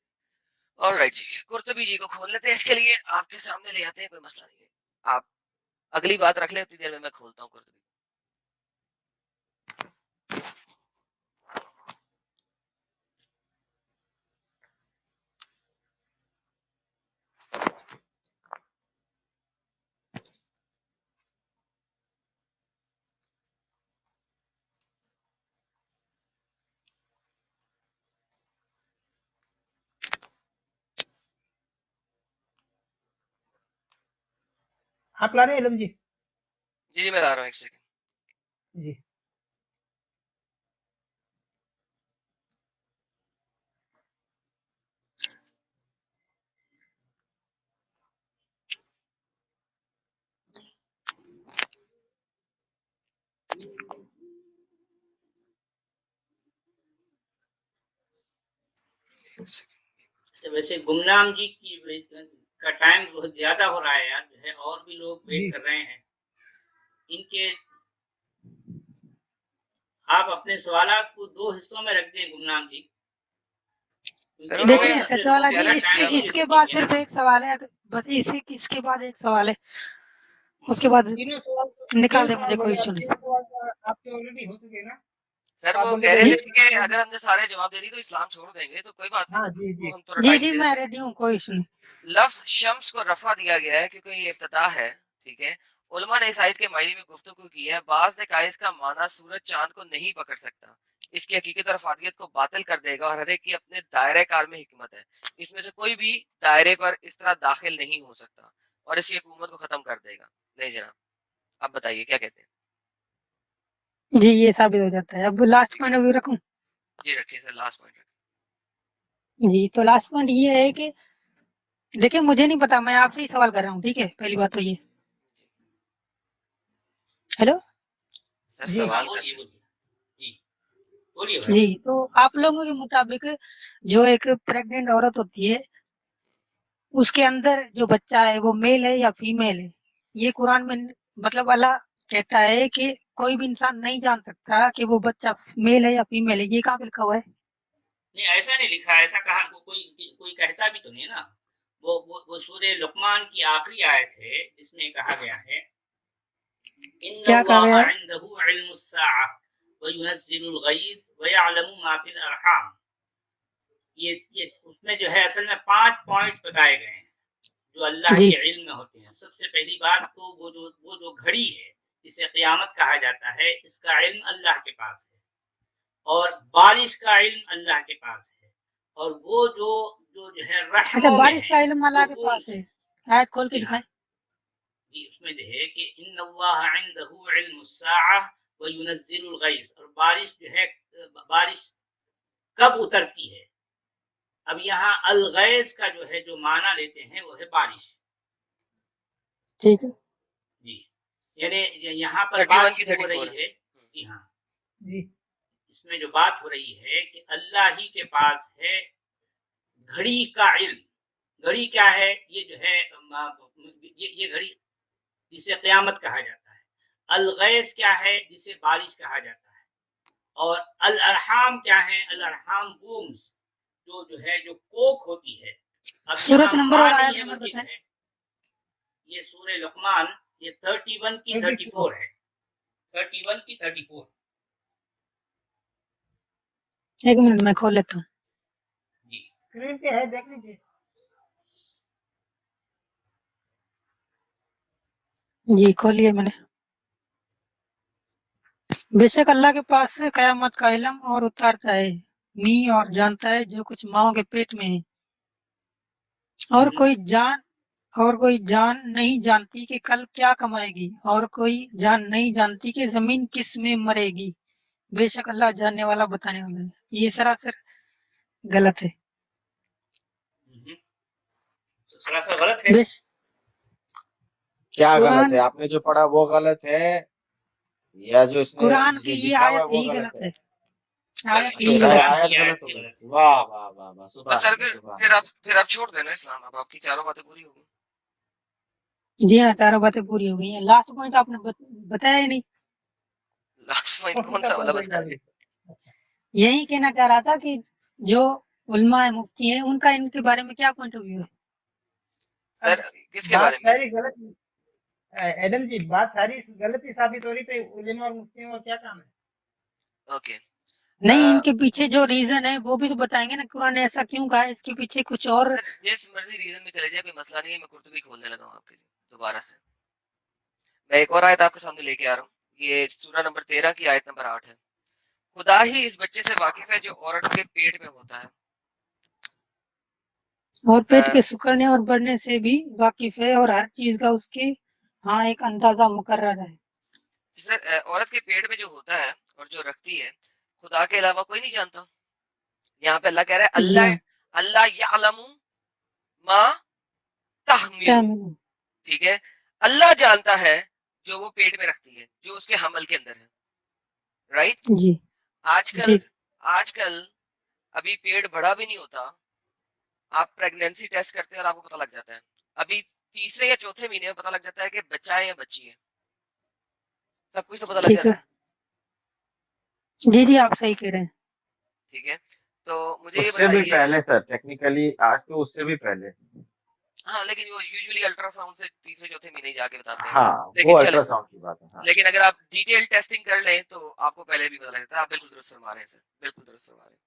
آل رائٹ جی، قرطبی جی کو کھول لیتے ہیں. اس کے لیے آپ کے سامنے لے آتے ہیں، کوئی مسئلہ نہیں ہے. آپ اگلی بات رکھ لیں، اتنی دیر میں کھولتا ہوں قرطبی. آپ لا رہے ہیں علم جی؟ جی جی میں لا رہا ہوں، ایک سیکنڈ. جی ویسے گمنام جی کی کا ٹائم بہت زیادہ ہو رہا ہے یار، جو ہے اور بھی لوگ ویٹ جی کر رہے ہیں. ان کے آپ اپنے سوالات کو 2 حصوں میں رکھ دیں گمنام جی. سر کیونکہ انہوں اور نے دیکھیں دوسرے سچ لوگوں والا کو جی، زیادہ چیلنج ٹائم کیا نہیں اس دے کے سکیں بعد گے نا. صرف ایک سوال ہے، بس اس کے بعد ایک سوال ہے، اس کے بعد تینوں سوال نکال تین دیں، سوال مجھے کوئی بولے ایشو آپ، نہیں. تین سوال آپ کے آلریڈی ہو چکے نا. سر آپ وہ بولتے کہہ رہے جی تھے کہ اگر ہم نے سارے جواب دے دی تو اسلام چھوڑ دیں گے، تو کوئی بات نہیں، ہاں جی جی وہ ہم تھوڑا جی ٹائم جی دے میں دیتے ہیں. ریڈی ہوں، کوئی ایشو نہیں. لفظ شمس کو رفع دیا گیا ہے کیونکہ یہ ابتدا ہے، ٹھیک ہے. علماء نے اس آیت کے معنی میں گفتگو کی ہے. بعض نے کہا اس کا معنی سورج چاند کو نہیں پکڑ سکتا، اس کی حقیقت اور افادیت کو باطل کر دے گا اور ہر ایک کی اپنے دائرہ کار میں حکمت ہے، اس میں سے کوئی بھی دائرے پر اس طرح داخل نہیں ہو سکتا اور اس کی حکومت کو ختم کر دے گا. نہیں جناب، اب بتائیے کیا کہتے ہیں. جی یہ ثابت ہو جاتا ہے. اب لاسٹ پوائنٹ آف ویو رکھوں؟ جی رکھیے سر، لاسٹ پوائنٹ رکھیے. جی تو لاسٹ پوائنٹ یہ ہے کہ دیکھیں مجھے نہیں پتا، میں آپ سے ہی سوال کر رہا ہوں، ٹھیک ہے. پہلی بات تو یہ. ہیلو سر جی ہاں سوال کر بولیے بولیے جی بولیے بھائی. جی، تو آپ لوگوں کے مطابق جو ایک پریگننٹ عورت ہوتی ہے اس کے اندر جو بچہ ہے وہ میل ہے یا فیمیل ہے؟ یہ قرآن میں مطلب اللہ کہتا ہے کہ کوئی بھی انسان نہیں جان سکتا کہ وہ بچہ میل ہے یا فیمیل ہے. یہ کہاں پہ لکھا ہوا ہے؟ نہیں ایسا نہیں لکھا، ایسا کہا کوئی کہتا بھی تو نہیں نا. وہ سورہ لقمان کی آخری آیت ہے جس میں کہا گیا ہے ان کیا کہا اللہ گیا ہے؟ عنده علم الساعة وَيُنَزِّلُ الْغَيْثَ وَيَعْلَمُ مَا فِي الْأَرْحَامِ. یہ اس میں جو ہے اصل میں 5 پوائنٹس بتائے گئے ہیں جو اللہ جی کے علم میں ہوتے ہیں. سب سے پہلی بات تو وہ جو گھڑی ہے جسے قیامت کہا جاتا ہے، اس کا علم اللہ کے پاس ہے، اور بارش کا علم اللہ کے پاس ہے، اور وہ جو ہے اچھا، رحموں میں بارش کا ہے علم وہ اللہ کے بوم پاس سے. ہے. آیت کھول کے جی ہاں دکھائیں. جی، اس میں جو ہے کہ ان اللہ عنده علم الساعہ وینزل الغیث، اور بارش جو ہے بارش کب اترتی ہے. اب یہاں الغیث کا جو ہے جو معنی لیتے ہیں وہ ہے بارش. ٹھیک ہے. جی، یعنی یہاں پر 31 بات کی شروع ہو 34 رہی ہے. جی ہاں، جی اس میں جو بات ہو رہی ہے کہ اللہ ہی کے پاس ہے گھڑی کا علم. گھڑی کیا ہے؟ یہ جو ہے یہ گھڑی جسے قیامت کہا جاتا ہے. الغیث کیا ہے؟ جسے بارش کہا جاتا ہے. اور الارحام کیا ہے؟ الارحام وومز، جو ہے جو کوکھ ہوتی ہے. اب یہاں سورت نمبر ماں اور نہیں آیت ہے نمبر بلکہ جو بتائیں. ہے یہ سورہ لقمان، یہ 31 کی 34 ہے. 31 کی 34. ایک منٹ میں کھول لیتا ہوں. جی اسکرین پہ ہے، دیکھ لیجیے. جی کھولیے میں نے. بے شک اللہ کے پاس سے قیامت کا علم اور اتارتا ہے می اور جانتا ہے جو کچھ ماں کے پیٹ میں ہے. اور کوئی جان نہیں جانتی کہ کل کیا کمائے گی، اور کوئی جان نہیں جانتی کہ زمین کس میں مرے گی. بے شک اللہ جاننے والا بتانے والا ہے. یہ سراسر غلط ہے. سراسر غلط ہے. کیا غلط قرآن ہے؟ آپ نے جو پڑھا وہ غلط ہے یا جو اس نے قرآن کی جو یہ لکھا ہوا ہے آیت وہ ہی غلط غلط ہے؟ ہے. آیت چلیے ہی اچھا، غلط قرآن ہے. کی آیت آیت غلط ہی ہو گئی. غلط ہے. واہ واہ واہ واہ، بس سبحان سر اللہ سبحان پھر اللہ. پھر آپ چھوڑ دینا اسلام. اب آپ کی چاروں باتیں پوری ہو گئی. جی ہاں، چاروں باتیں پوری ہو گئی ہیں. لاسٹ پوائنٹ آپ نے بتایا ہی نہیں. لاسٹ پوائنٹ کون سا والا بتایا جی؟ یہی کہنا چاہ رہا تھا کہ جو علماء مفتی ہیں ان کا ان کے بارے میں کیا پوائنٹ آف ویو ہے. سر کس کے بات بارے میں؟ ساری غلط. ایڈم جی، بات ساری غلط ہی ثابت ہو رہی تھی. علماء اور مفتیوں کا کیا کام ہے؟ اوکے نہیں، ان کے پیچھے جو ریزن ہے وہ بھی تو بتائیں گے نا. قرآن نے ایسا کیوں کہا ہے، اس کے پیچھے کچھ اور. جس مرضی ریزن میں چلے جائے، کوئی مسئلہ نہیں ہے. میں قرطبی کھولنے لگا ہوں آپ کے لیے دوبارہ سے. میں ایک اور آیت آپ کے سامنے لے کے آ رہا ہوں. یہ سورہ نمبر 13 کی آیت نمبر 8 ہے. خدا ہی اس بچے سے واقف ہے جو عورت کے پیٹ میں ہوتا ہے. اور پیٹ کے سکڑنے اور بڑھنے سے بھی واقف ہے، اور ہر چیز کا اس کے ہاں ایک اندازہ مقرر ہے. سر عورت کے پیٹ میں جو ہوتا ہے اور جو رکھتی ہے، خدا کے علاوہ کوئی نہیں جانتا. یہاں پہ اللہ کہہ رہا ہے جی ہاں. اللہ یعلم ما تحمل. ٹھیک ہے، اللہ جانتا ہے جو وہ پیٹ میں رکھتی ہے، جو اس کے حمل کے اندر ہے. رائٹ. جی آج کل ابھی پیٹ بڑا بھی نہیں ہوتا، آپ پریگنینسی ٹیسٹ کرتے ہیں اور آپ کو پتہ لگ جاتا ہے. ابھی تیسرے یا چوتھے مہینے میں پتہ لگ جاتا ہے کہ بچہ ہے یا بچی ہے. سب کچھ تو پتہ لگ ٹھیک جاتا ہے. ہے. جی جی، آپ صحیح کہہ رہے ہیں. ٹھیک ہے، تو مجھے یہ اس سے بھی بتائیے. پہلے سر، ٹیکنیکلی آج تو اس سے بھی پہلے. ہاں، لیکن وہ یوزلی الٹرا ساؤنڈ سے تیسرے چوتھے مہینے جا کے بتاتے ہیں. ہاں، لیکن وہ چلیں، الٹرا ساؤنڈ کی بات ہے. ہاں، لیکن اگر آپ ڈیٹیل ٹیسٹنگ کر لیں تو آپ کو پہلے بھی پتہ لگتا ہے. آپ بالکل درست فرما رہے ہیں سر، بالکل درست فرما رہے ہیں.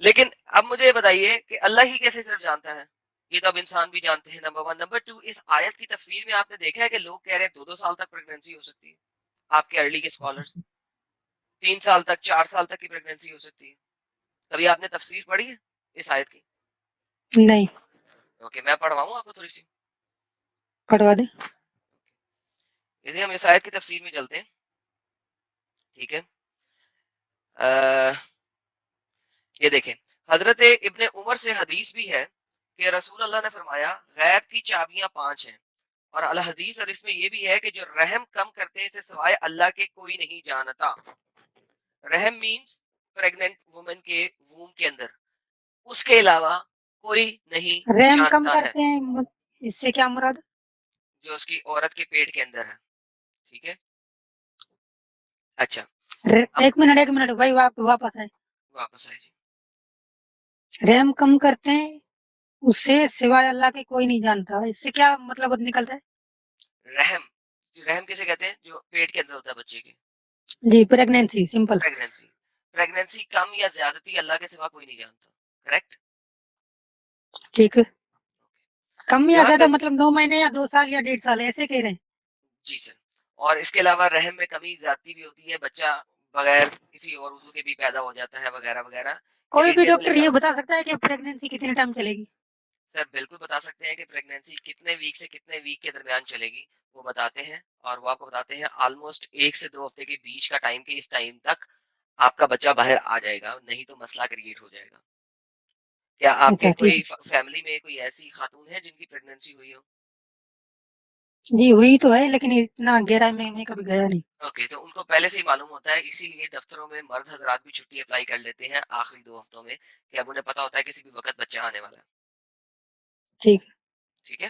لیکن اب مجھے یہ بتائیے کہ اللہ ہی کیسے صرف جانتا ہے؟ یہ تو اب انسان بھی جانتے ہیں. نمبر 1. نمبر 2، اس آیت کی تفسیر میں آپ نے دیکھا ہے کہ لوگ کہہ رہے ہیں 2 سال تک پریگنینسی ہو سکتی ہے. آپ کے ارلی کے اسکالرز 3 سال تک، 4 سال تک کی پریگنینسی ہو سکتی ہے. کبھی آپ نے تفسیر پڑھی ہے اس آیت کی؟ نہیں. اوکے، میں پڑھواؤں آپ کو تھوڑی سی. پڑھوا دیں. اسے ہم اس آیت کی تفسیر میں چلتے ہیں. ٹھیک ہے، یہ دیکھیں، حضرت ابن عمر سے حدیث بھی ہے کہ رسول اللہ نے فرمایا غیب کی چابیاں 5 ہیں. اور الحدیث، اور اس میں یہ بھی ہے کہ جو رحم کم کرتے ہیں اسے سوائے اللہ کے کوئی نہیں جانتا. رحم مینز پریگننٹ وومن کے ووم کے اندر، اس کے علاوہ کوئی نہیں رحم کم جانتا ہے. کرتے ہیں، اس سے کیا مراد؟ جو اس کی عورت کے پیٹ کے اندر ہے. ٹھیک ہے، اچھا ایک منٹ بھائی، واپس آئے. واپس آئے جی. رحم کم کرتے ہیں اس سے سوائے اللہ کے کوئی نہیں جانتا، اس سے کیا مطلب نکلتا ہے؟ رحم کسے کہتے ہیں؟ جو پیٹ کے اندر ہوتا ہے بچے کے. जी प्रेगनेंसी सिंपल। प्रेगनेंसी कम या ज्यादती अल्लाह के सिवा कोई नहीं जानता, करेक्ट? ठीक है, कम या यहाँ ज्यादा पे मतलब 9 महीने या 2 साल या 1.5 साल ऐसे कह रहे हैं। जी सर। और इसके अलावा रहम में कमी ज्यादती भी होती है, बच्चा बगैर किसी और उजू के भी पैदा हो जाता है वगैरह वगैरह। कोई ये भी डॉक्टर जनरली ये बता सकता है कि प्रेगनेंसी कितने टाइम चलेगी? सर बिल्कुल बता सकते हैं कि प्रेगनेंसी कितने वीक से कितने वीक के दरमियान चलेगी, वो बताते हैं। और वो आपको बताते हैं ऑलमोस्ट 1 से 2 हफ्ते के बीच का टाइम, के इस टाइम तक आपका बच्चा बाहर आ जाएगा, नहीं तो मसला क्रिएट हो जाएगा। क्या आपके अच्छा ठीक कोई है, फैमिली में कोई ऐसी खातून है जिनकी प्रेगनेंसी हुई हो? जी हुई तो है लेकिन इतना गहराई में मैं कभी गया नहीं। ओके, तो उनको पहले से ही मालूम होता है, इसीलिए दफ्तरों में मर्द हजरात भी छुट्टी अप्लाई कर लेते हैं आखिरी 2 हफ्तों में, कि अब उन्हें पता होता है किसी भी वक्त बच्चा आने वाला है। ठीक है, ठीक है।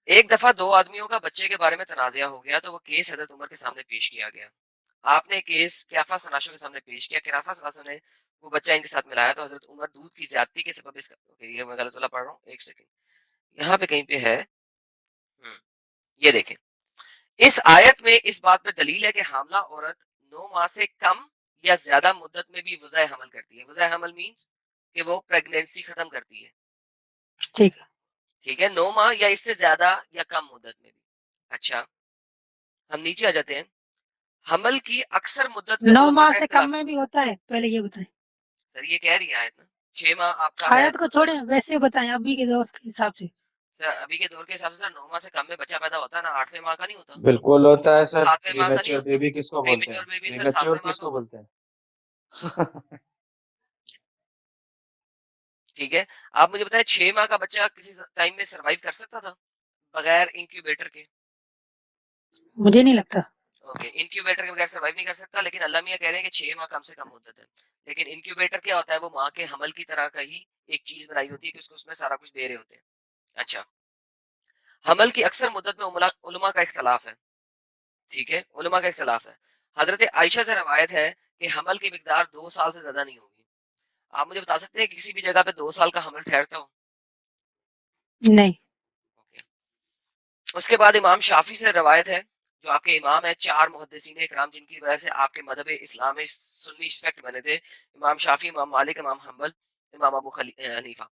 एक दफा 2 आदमियों का बच्चे के बारे में तनाज़ा हो गया, तो वो केस हजरत उमर के सामने पेश किया गया। आपने केस क्याफा सनाशो के सामने पेश किया। क्याफा सनाशो ने वो बच्चा इनके साथ मिलाया, तो हजरत उमर दूध की ज्यादती के सबब इसका, ओके, ये मैं गलत वाला पढ़ रहा हूँ, एक सेकंड, यहाँ पे कहीं पे है। ये देखें, इस आयत में इस बात पे दलील है कि हामला औरत 9 माह से कम या ज्यादा मुद्दत में भी वज़ाए हमल करती है। वज़ाए हमल मींस कि वो प्रेगनेंसी खत्म करती है। ठीक है। ठीक है, 9 माह या इससे ज्यादा या कम मुद्दत में भी। अच्छा, हम नीचे आ जाते हैं। हमल की अक्सर मुद्दत में 9 उलमा माह का से कम इख्तिलाफ। में भी होता है, पहले ये बताएं। सर ये कह रही है आयत ना, 6 माह आपका है। आयत को छोड़े वैसे बताएं अभी के दौर के हिसाब से। सर अभी के दौर के हिसाब से सर 9 माह से कम में बच्चा पैदा होता है ना, 8वें माह का नहीं होता, बिल्कुल होता है सर। 7वें माह का नहीं प्रीमेच्योर होता। बेबी किसको बोलते हैं? प्रीमेच्योर बेबी सर प्रीमेच्योर 7वें माह का किसको होता बोलते हैं? है। ठीक है, आप मुझे बताएं 6 माह का बच्चा किसी टाइम में सरवाइव कर सकता था बगैर इंक्यूबेटर के? मुझे नहीं लगता। ओके, इंक्यूबेटर के बगैर सर्वाइव नहीं कर सकता, लेकिन अल्लाह मियां कह रहे हैं कि 6 माह कम से कम मुद्दत है। लेकिन इंक्यूबेटर क्या होता है? वो माँ के हमल की तरह का ही एक चीज बनाई होती है कि उसको उसमें सारा कुछ दे रहे होते हैं। अच्छा, हमल की अक्सर मुद्दत में उलमा का इख्तलाफ है। ठीक है, उलमा का इख्तलाफ है। हजरत आयशा से रवायत है कि हमल की मिकदार 2 साल से ज्यादा नहीं होगी। आप मुझे बता सकते हैं किसी भी जगह पे 2 साल का हमल ठहरता हो? नहीं। ओके। उसके बाद इमाम शाफी से रवायत है, जो आपके इमाम है, 4 मुहद्दिसीन इकराम जिनकी वजह से आपके मजहब इस्लाम में सुन्नी इफेक्ट बने थे, इमाम शाफी, इमाम मालिक, इमाम हम्बल, इमाम अबू हनीफा।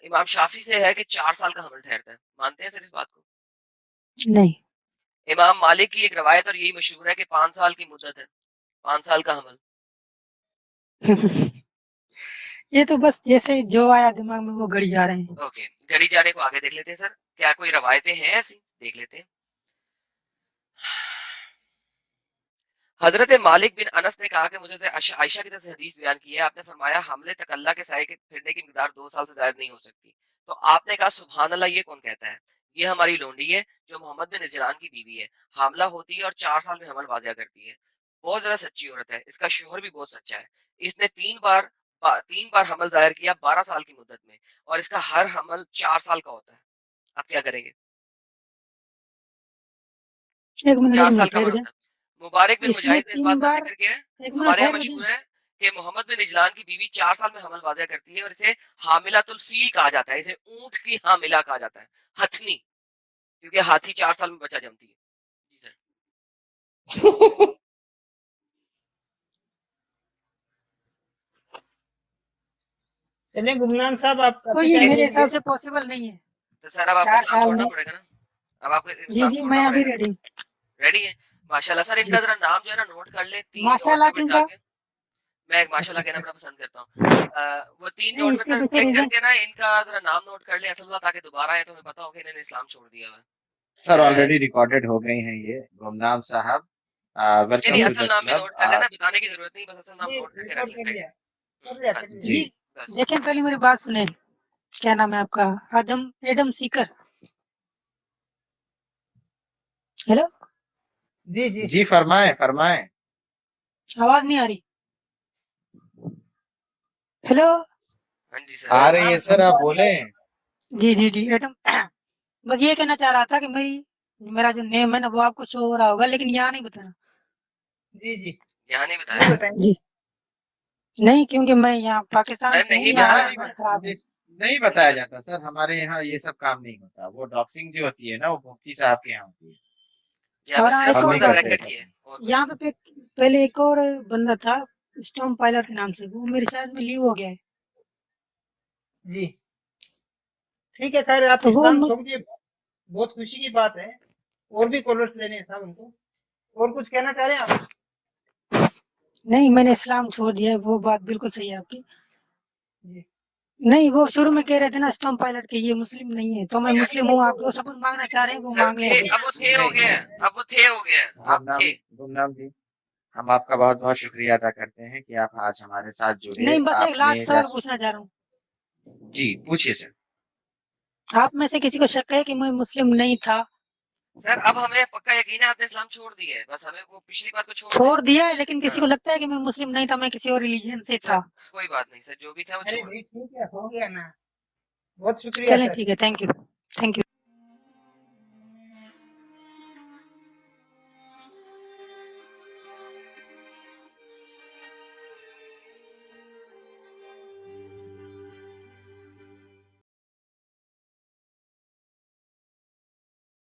इमाम शाफी से है कि 4 साल का हमल ठहरता है। मानते हैं सर इस बात को? नहीं। इमाम मालिक की एक रवायत और यही मशहूर है कि 5 साल की मुद्दत है, 5 साल का हमल। ये तो बस जैसे जो आया दिमाग में वो गड़ी जा रहे हैं। ओके, गड़ी जाने को आगे देख लेते हैं सर, क्या कोई रवायतें हैं ऐसी, देख लेते हैं। हजरत मालिक बिन अनस ने कहा कि मुझे आयशा की तरफ से हदीस बयान की है, आपने फरमाया हमले तक अल्लाह के साए के फिरने की मिकदार 2 साल से ज्यादा नहीं हो सकती। तो आपने कहा सुभान अल्लाह, ये कौन कहता है? ये हमारी लोंडी है जो मोहम्मद बिन नजरान की बीवी है, हामला होती है और 4 साल में हमल वाजिया करती है। बहुत ज्यादा सच्ची औरत है, इसका शोहर भी बहुत सच्चा है। इसने 3 बार हमल जाहिर किया 12 साल की मुद्दत में, और इसका हर हमल 4 साल का होता है। आप क्या करेंगे? एक मिनट 4 एक साल मिनट का हमल ठहर होता जा। है। मुबारक बिन इसने मुजाहिद ने इस बात 3 का बार, जिक्र किया है। एक मिनट हमारे यहाँ ठहर मशहूर है कि मोहम्मद बिन इजलान की बीवी 4 साल में हमल वाजिया करती है, और इसे हामिलातुल फील कहा जाता है, इसे ऊंट की हामिला कहा जाता है, हथनी, क्योंकि हाथी 4 साल में बच्चा जमती है। जी सर। चलिए गुमनाम साहब, आप तो काफी ये टाइम मेरे ले हिसाब लिए। से पॉसिबल नहीं है तो सर अब आपको 4 इस्लाम साल छोड़ना में। पड़ेगा ना, अब आपको जी इस्लाम जी छोड़ना मैं अभी पड़ेगा। रेडी हूँ। रेडी है? माशाल्लाह सर, जी इनका जरा नाम जो है ना नोट कर ले, 3 डॉट माशाल्लाह पे क्यों बिठा का? के। मैं एक अच्छा माशाल्लाह कहना अच्छा। बड़ा पसंद करता हूँ। वो 3 नहीं डॉट पे इसके पीछे क्लिक रीजन। करके ना इनका जरा नाम नोट कर ले असल, ताकि दोबारा आए तो हमें पता हो कि इन्होंने इस्लाम छोड़ दिया हुआ सर है। ऑलरेडी रिकॉर्डेड हो गई हैं ये गुमनाम साहब। नहीं नहीं, वेलकम टू असल द नाम भी क्लब। नोट कर लेना, बताने की जरूरत नहीं, बस असल नाम जी नोट करके रख रिकॉर्ड ले कर साइड लिया, में। कर लिया, बस कर लिया। जी जी बस। देखें पहले मेरी बात सुने। क्या नाम है आपका? आदम एडम सीकर। हेलो, जी जी जी फरमाएं फरमाएं। आवाज नहीं आ रही। हेलो। हाँ जी आ सर। रही है आप सर, आप हमको बोलें। जी जी जी एडम। बस ये कहना चाह रहा था कि मेरा जो नेम है ना वो आपको शो हो रहा होगा लेकिन यहाँ नहीं बताना। जी जी यहाँ नहीं नहीं बताया? बताएंगे। जी नहीं, क्योंकि मैं यहाँ पाकिस्तान अरे से हूँ, नहीं यहाँ यहाँ आना नहीं बताया। बहुत खराब है। नहीं बताया जाता सर, हमारे यहाँ ये सब काम नहीं होता। वो डॉक्सिंग जो होती है ना, वो मुफ्ती साहब के यहाँ होती है। यहाँ पे और सिर्फ एक फॉर और द बात है। रेकॉर्ड ही है और कुछ यहाँ नहीं। पे पहले एक और बंदा था स्टॉम पायलट के नाम से, वो मेरे शायद में लीव हो गया है। जी ठीक है, खैर आप तो वो इस्लाम छोड़ दिए, बहुत खुशी की बात है। और भी कॉलर्स लेने हैं साहब उनको, और कुछ कहना चाह रहे हैं आप? नहीं, मैंने इस्लाम छोड़ दिया है, वो बात बिल्कुल सही है आपकी। जी नहीं, वो शुरू में कह रहे थे ना स्टॉम पायलट के ये मुस्लिम नहीं है, तो मैं मुस्लिम हूँ। आप जो सबूत मांगना चाह रहे हैं वो सर मांग थे, लें। अब वो थे हो नहीं, गए हैं, अब वो थे हो गए हैं, आप गुमनाम थे। गुमनाम जी, हम आपका बहुत बहुत शुक्रिया अदा करते हैं कि आप आज हमारे साथ जुड़े। नहीं, बस एक लास्ट आपने सवाल पूछना चाह रहा हूँ। जी पूछिए सर। आप में से किसी को शक है कि मैं मुस्लिम नहीं था? सर अब हमें पक्का यकीन है आपने इस्लाम छोड़ दिया है, बस हमें वो पिछली बात को छोड़ दें। छोड़ दिया है, लेकिन किसी को हाँ। लगता है कि मैं मुस्लिम नहीं था, मैं किसी और रिलीजन से था। कोई बात नहीं सर, जो भी था वो अरे छोड़ दें। भाई ठीक है, हो गया ना, बहुत शुक्रिया चलें, सर। ठीक है, थैंक यू।